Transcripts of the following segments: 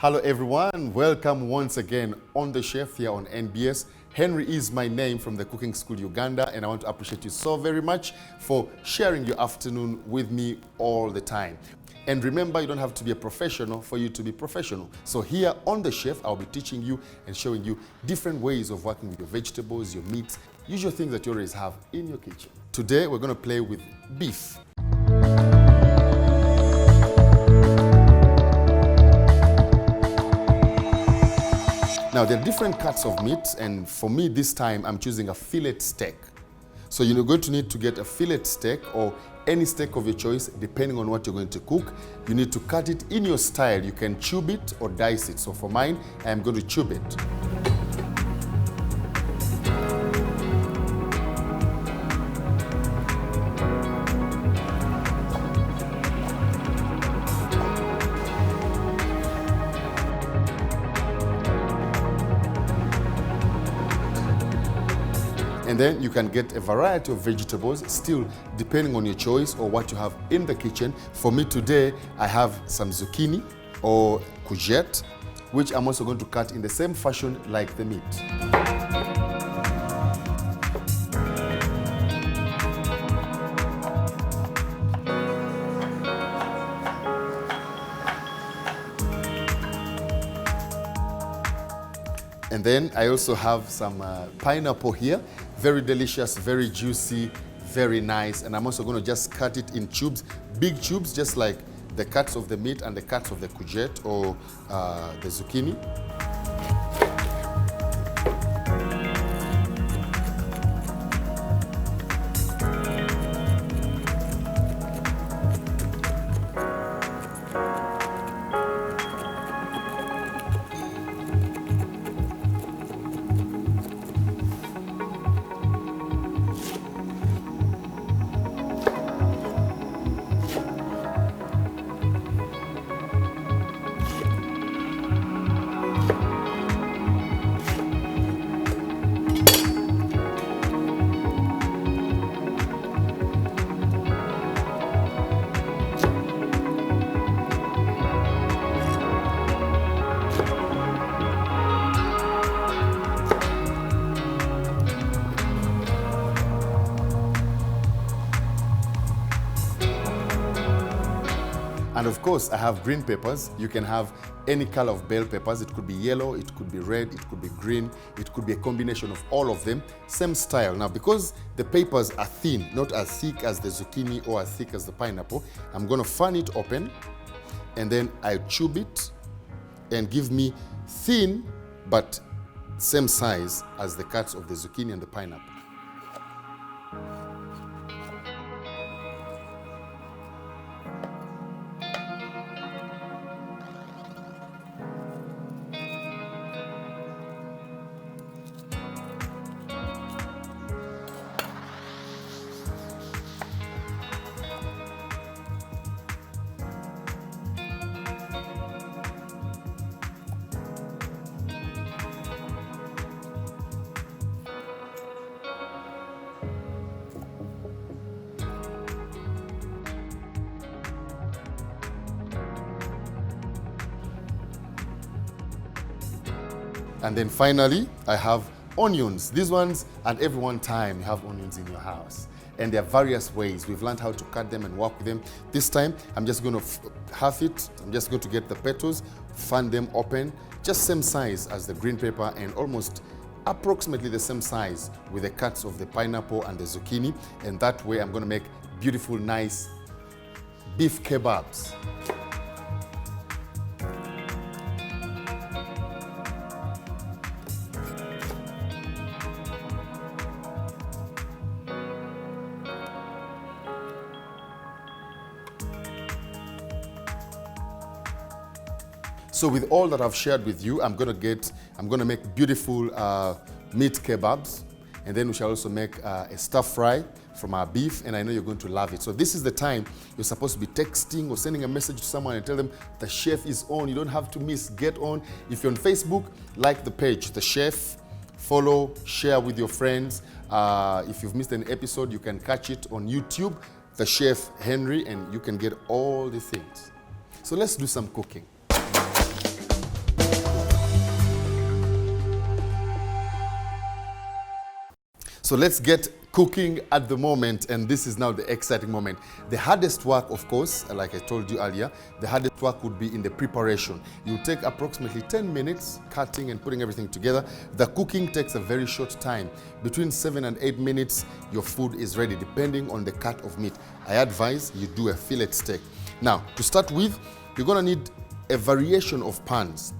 Hello everyone, welcome once again on The Chef here on NBS. Henry is my name from the Cooking School Uganda, and I want to appreciate you so very much for sharing your afternoon with me all the time. And remember, you don't have to be a professional for you to be professional. So here on The Chef, I'll be teaching you and showing you different ways of working with your vegetables, your meats, usual things that you always have in your kitchen. Today, we're going to play with beef. Now, there are different cuts of meat, and for me this time, I'm choosing a fillet steak. So you're going to need to get a fillet steak or any steak of your choice, depending on what you're going to cook. You need to cut it in your style. You can tube it or dice it. So for mine, I'm going to tube it. And then you can get a variety of vegetables, still depending on your choice or what you have in the kitchen. For me today, I have some zucchini or courgette, which I'm also going to cut in the same fashion like the meat. And then I also have some pineapple here. Very delicious, very juicy, very nice. And I'm also going to just cut it in tubes, big tubes, just like the cuts of the meat and the cuts of the courgette or the zucchini. And of course, I have green peppers. You can have any color of bell peppers. It could be yellow, it could be red, it could be green, it could be a combination of all of them. Same style. Now, because the peppers are thin, not as thick as the zucchini or as thick as the pineapple, I'm going to fan it open, and then I tube it and give me thin but same size as the cuts of the zucchini and the pineapple. And then finally, I have onions. These ones, at every one time, you have onions in your house. And there are various ways. We've learned how to cut them and work with them. This time, I'm just going to half it. I'm just going to get the petals, fan them open, just same size as the green pepper and almost approximately the same size with the cuts of the pineapple and the zucchini. And that way, I'm going to make beautiful, nice beef kebabs. So with all that I've shared with you, I'm going to make beautiful meat kebabs, and then we shall also make a stir fry from our beef, and I know you're going to love it. So this is the time you're supposed to be texting or sending a message to someone and tell them the chef is on. You don't have to miss. Get on. If you're on Facebook, like the page, The Chef. Follow, share with your friends. If you've missed an episode, you can catch it on YouTube, The Chef Henry, and you can get all the things. So let's do some cooking. So let's get cooking at the moment, and this is now the exciting moment. The hardest work, of course, like I told you earlier, the hardest work would be in the preparation. You take approximately 10 minutes cutting and putting everything together. The cooking takes a very short time. Between 7 and 8 minutes, your food is ready, depending on the cut of meat. I advise you do a fillet steak. Now, to start with, you're gonna need a variation of pans.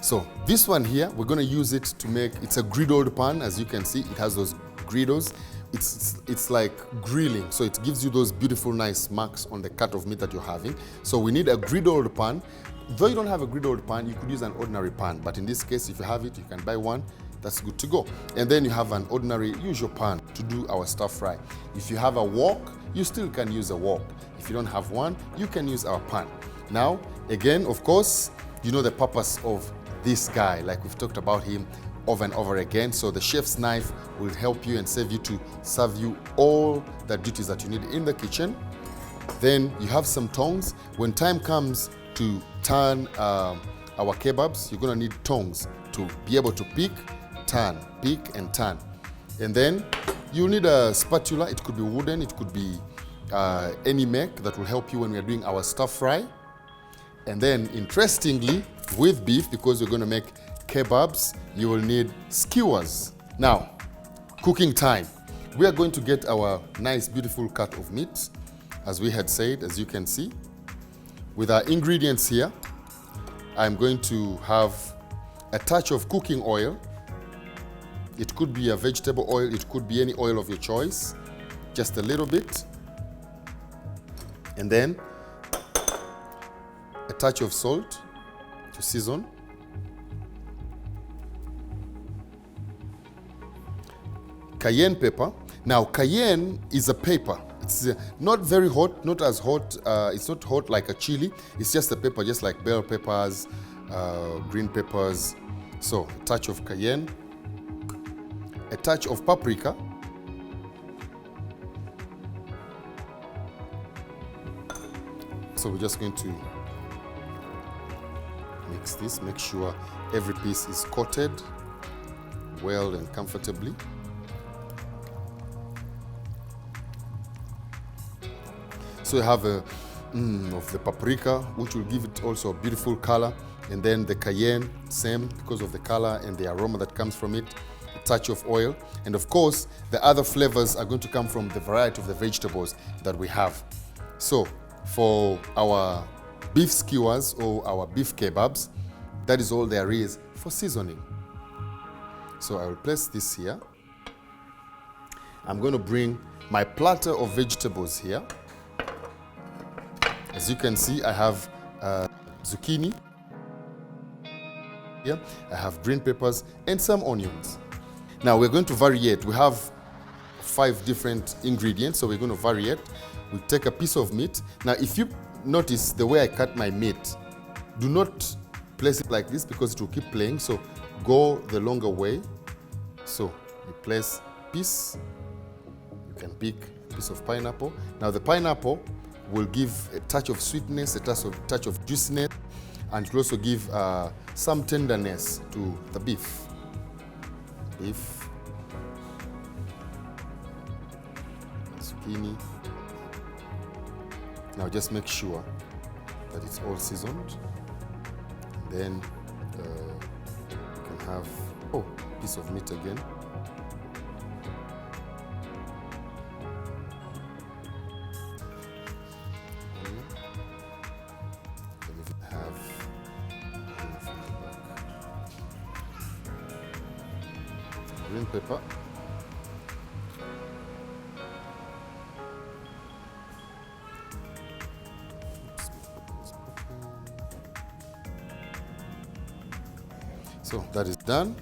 So this one here, we're gonna use it to make, it's a griddled pan. As you can see, it has those griddles. It's like grilling, so it gives you those beautiful, nice marks on the cut of meat that you're having. So we need a griddled pan. Though you don't have a griddled pan, you could use an ordinary pan. But in this case, if you have it, you can buy one. That's good to go. And then you have an ordinary, usual pan to do our stir fry. If you have a wok, you still can use a wok. If you don't have one, you can use our pan. Now, again, of course, you know the purpose of this guy, like we've talked about him over and over again. So the chef's knife will help you and save you to serve you all the duties that you need in the kitchen. Then you have some tongs. When time comes to turn our kebabs, you're gonna need tongs to be able to pick and turn. And then you need a spatula. It could be wooden, it could be any make that will help you when we're doing our stir fry. And then interestingly, with beef, because you're gonna make kebabs, you will need skewers. Now, cooking time. We are going to get our nice, beautiful cut of meat, as we had said, as you can see. With our ingredients here, I'm going to have a touch of cooking oil. It could be a vegetable oil, it could be any oil of your choice, just a little bit. And then a touch of salt to season. Cayenne pepper. Now, cayenne is a pepper. It's not very hot, not as hot. It's not hot like a chili. It's just a pepper, just like bell peppers, green peppers. So, a touch of cayenne, a touch of paprika, so we're just going to mix this, make sure every piece is coated well and comfortably. So you have of the paprika, which will give it also a beautiful color, and then the cayenne, same because of the color and the aroma that comes from it, a touch of oil, and of course the other flavors are going to come from the variety of the vegetables that we have. So for our beef skewers or our beef kebabs, that is all there is for seasoning. So I will place this here. I'm going to bring my platter of vegetables here. As you can see, I have zucchini here, I have green peppers and some onions. Now we're going to variate. We have 5 different ingredients, so we're going to variate. We take a piece of meat. Now if you notice the way I cut my meat, do not place it like this because it will keep playing, so go the longer way. So you place piece, you can pick a piece of pineapple. Now the pineapple will give a touch of sweetness, a touch of juiciness, and it will also give some tenderness to the beef. Zucchini. Now just make sure that it's all seasoned. Then you can have a piece of meat again. Green pepper. So that is done.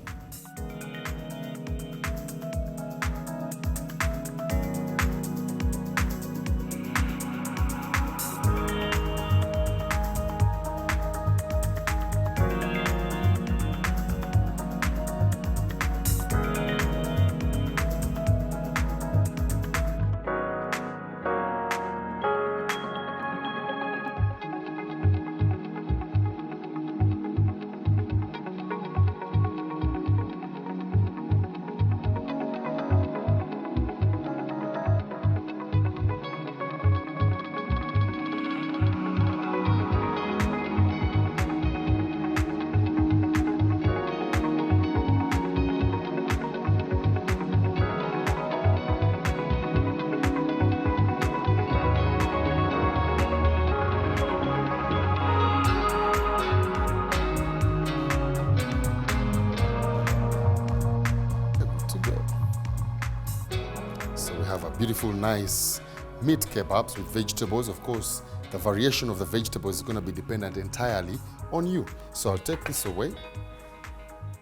beautiful, nice meat kebabs with vegetables. Of course, the variation of the vegetables is going to be dependent entirely on you. So I'll take this away.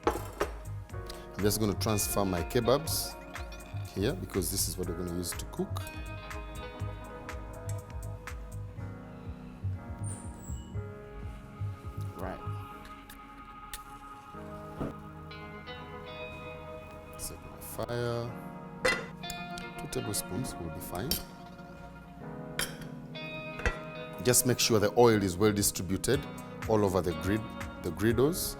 I'm just going to transfer my kebabs here because this is what we're going to use to cook. Right. Set my fire. 2 tablespoons will be fine. Just make sure the oil is well distributed all over the griddles.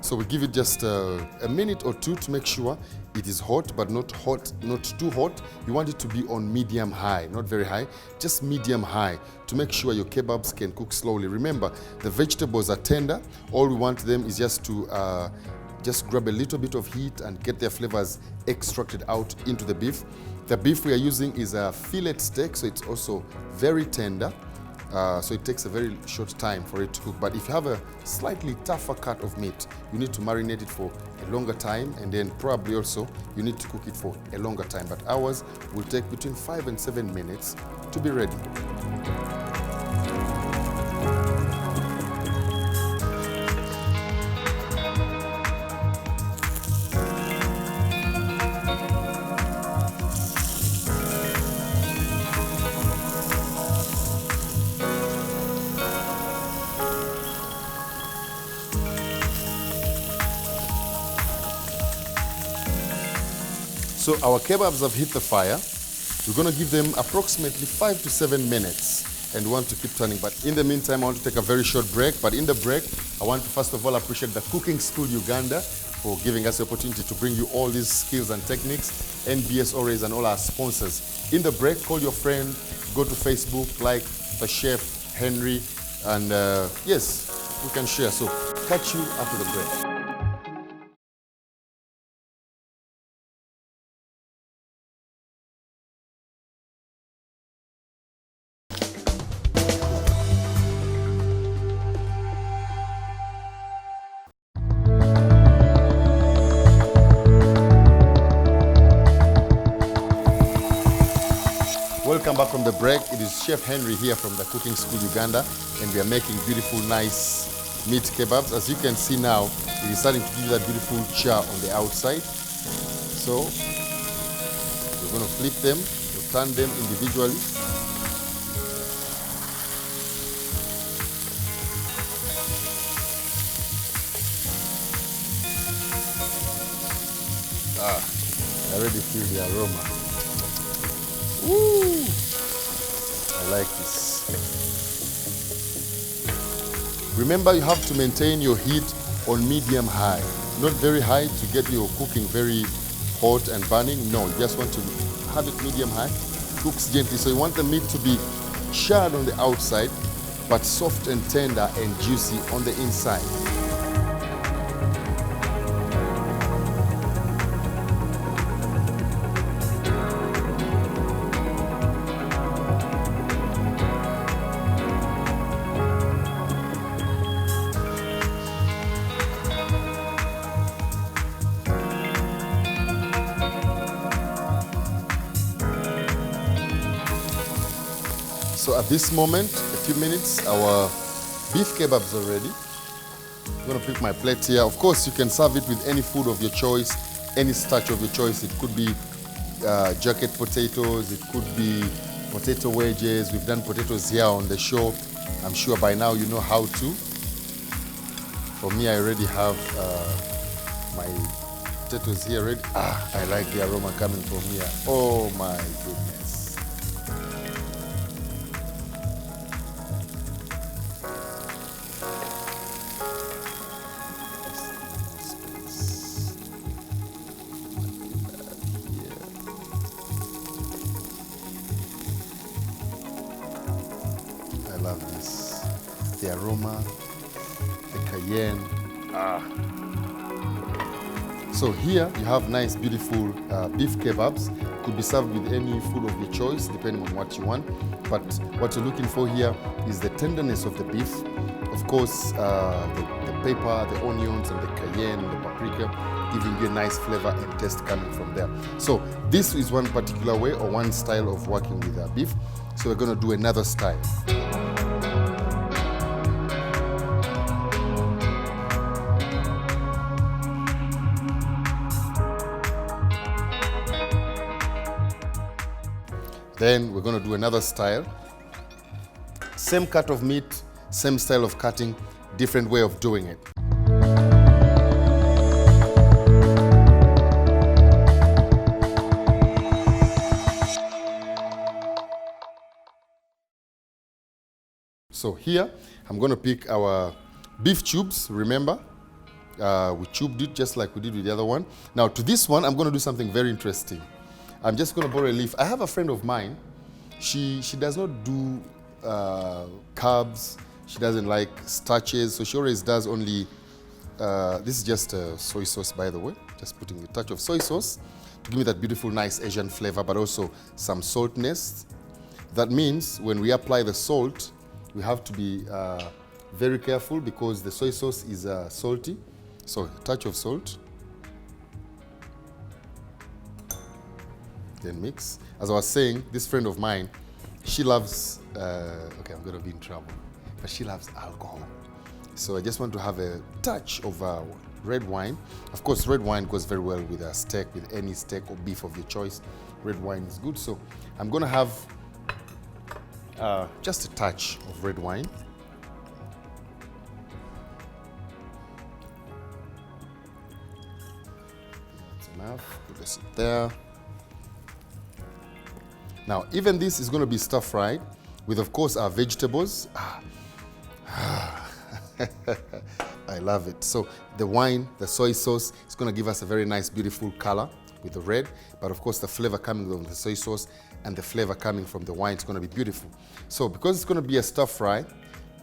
So we give it just a minute or two to make sure it is hot, but not too hot. You want it to be on medium high, not very high, just medium high, to make sure your kebabs can cook slowly. Remember, the vegetables are tender. All we want them is just to just grab a little bit of heat and get their flavors extracted out into the beef. The beef we are using is a fillet steak, so it's also very tender. So it takes a very short time for it to cook. But if you have a slightly tougher cut of meat, you need to marinate it for a longer time, and then probably also you need to cook it for a longer time. But ours will take between 5 and 7 minutes to be ready. So our kebabs have hit the fire. We're going to give them approximately 5 to 7 minutes and want to keep turning. But in the meantime, I want to take a very short break. But in the break, I want to first of all appreciate the Cooking School Uganda for giving us the opportunity to bring you all these skills and techniques, NBS Ores and all our sponsors. In the break, call your friend, go to Facebook, like the chef, Henry, and yes, we can share. So catch you after the break. Welcome back from the break. It is Chef Henry here from the Cooking School Uganda, and we are making beautiful, nice meat kebabs. As you can see now, it is starting to give you that beautiful char on the outside. So we're going to flip them, we'll turn them individually. I already feel the aroma. Woo! I like this. Remember, you have to maintain your heat on medium high, not very high to get your cooking very hot and burning. No, you just want to have it medium high. Cooks gently. So you want the meat to be charred on the outside, but soft and tender and juicy on the inside. So at this moment, a few minutes, our beef kebabs are ready. I'm going to pick my plate here. Of course, you can serve it with any food of your choice, any starch of your choice. It could be jacket potatoes, it could be potato wedges. We've done potatoes here on the show. I'm sure by now you know how to. For me, I already have my potatoes here ready. I like the aroma coming from here. Oh my goodness. I love this. The aroma, the cayenne. So here you have nice, beautiful beef kebabs. Could be served with any food of your choice, depending on what you want. But what you're looking for here is the tenderness of the beef. Of course, the pepper, the onions, and the cayenne, the paprika, giving you a nice flavor and taste coming from there. So this is one particular way or one style of working with beef. So we're going to do another style. Then we're going to do another style. Same cut of meat, same style of cutting, different way of doing it. So here, I'm going to pick our beef tubes, remember? We tubed it just like we did with the other one. Now to this one, I'm going to do something very interesting. I'm just going to borrow a leaf. I have a friend of mine. She does not do carbs. She doesn't like starches. So she always does only, this is just soy sauce, by the way. Just putting a touch of soy sauce to give me that beautiful, nice Asian flavor, but also some saltness. That means when we apply the salt, we have to be very careful because the soy sauce is salty. So a touch of salt. Then mix. As I was saying, this friend of mine, she loves, okay, I'm going to be in trouble, but she loves alcohol. So I just want to have a touch of red wine. Of course, red wine goes very well with a steak, with any steak or beef of your choice. Red wine is good. So I'm going to have just a touch of red wine. That's enough. Put this there. Now, even this is going to be stir-fried with, of course, our vegetables. I love it. So the wine, the soy sauce, is going to give us a very nice, beautiful color with the red. But of course, the flavor coming from the soy sauce and the flavor coming from the wine is going to be beautiful. So because it's going to be a stir-fry,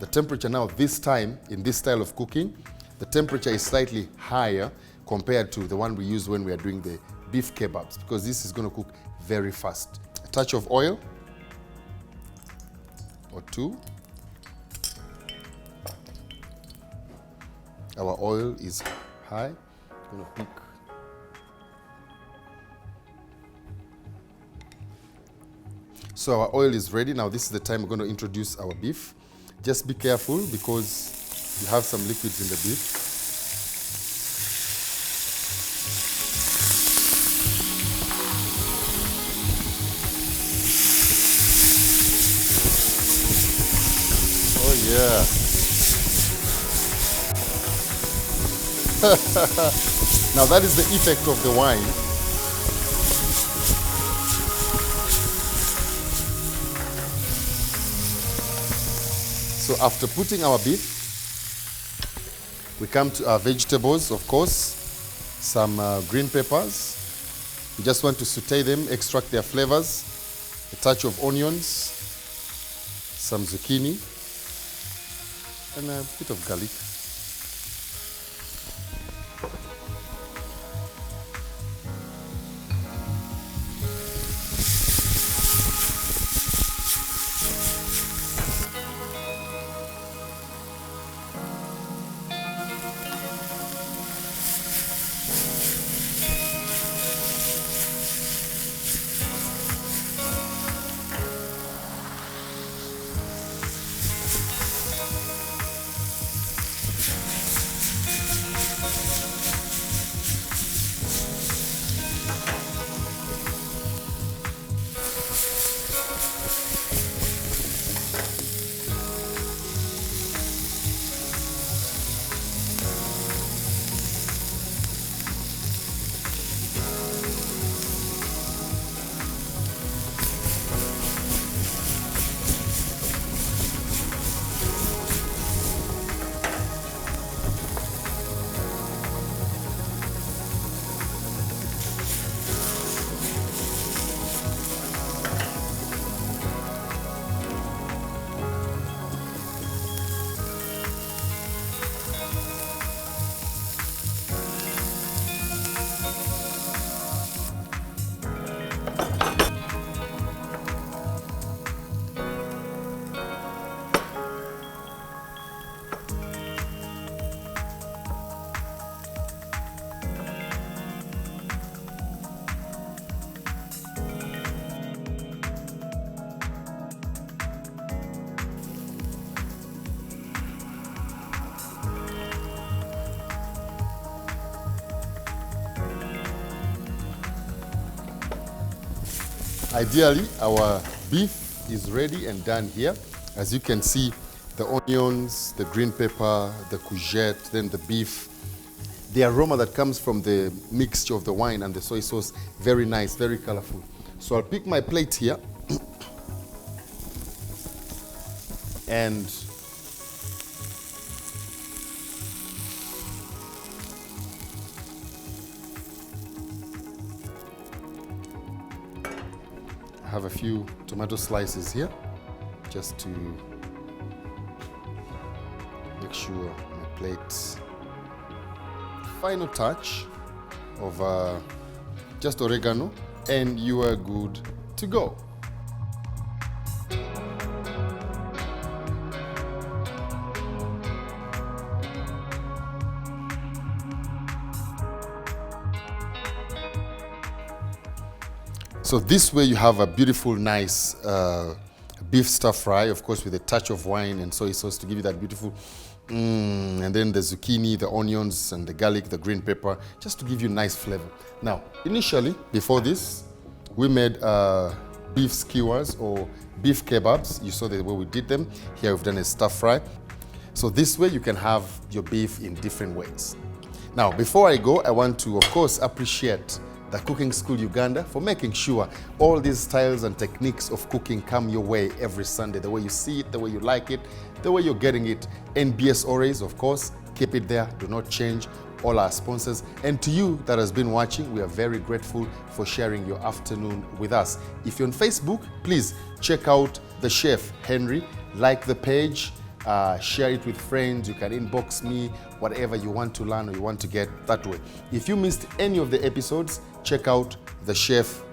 the temperature now this time, in this style of cooking, the temperature is slightly higher compared to the one we use when we are doing the beef kebabs, because this is going to cook very fast. A touch of oil or two. Our oil is high. I'm going to pick. So our oil is ready. Now this is the time we're going to introduce our beef. Just be careful because you have some liquids in the beef. Yeah. Now that is the effect of the wine. So after putting our beef, we come to our vegetables, of course, some green peppers. You just want to saute them, extract their flavors, a touch of onions, some zucchini, and a bit of garlic. Ideally, our beef is ready and done here. As you can see, the onions, the green pepper, the courgette, then the beef. The aroma that comes from the mixture of the wine and the soy sauce, very nice, very colorful. So I'll pick my plate here and I have a few tomato slices here just to make sure my plate. Final touch of just oregano and you are good to go. So this way you have a beautiful, nice beef stir fry, of course with a touch of wine and soy sauce to give you that beautiful and then the zucchini, the onions and the garlic, the green pepper, just to give you nice flavor. Now, initially, before this, we made beef skewers or beef kebabs. You saw the way we did them. Here we've done a stir fry. So this way you can have your beef in different ways. Now, before I go, I want to, of course, appreciate the Cooking School Uganda for making sure all these styles and techniques of cooking come your way every Sunday, the way you see it, the way you like it, the way you're getting it. NBS Always, of course, keep it there, do not change. All our sponsors. And to you that has been watching, we are very grateful for sharing your afternoon with us. If you're on Facebook, please check out the chef, Henry, like the page, share it with friends. You can inbox me, whatever you want to learn or you want to get that way. If you missed any of the episodes, check out the chef.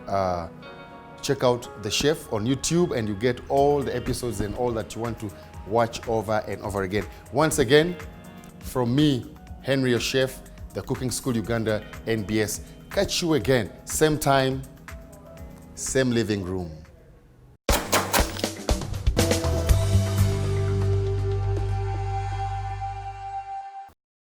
Check out the chef on YouTube, and you get all the episodes and all that you want to watch over and over again. Once again, from me, Henry, your chef, the Cooking School Uganda, NBS. Catch you again, same time, same living room.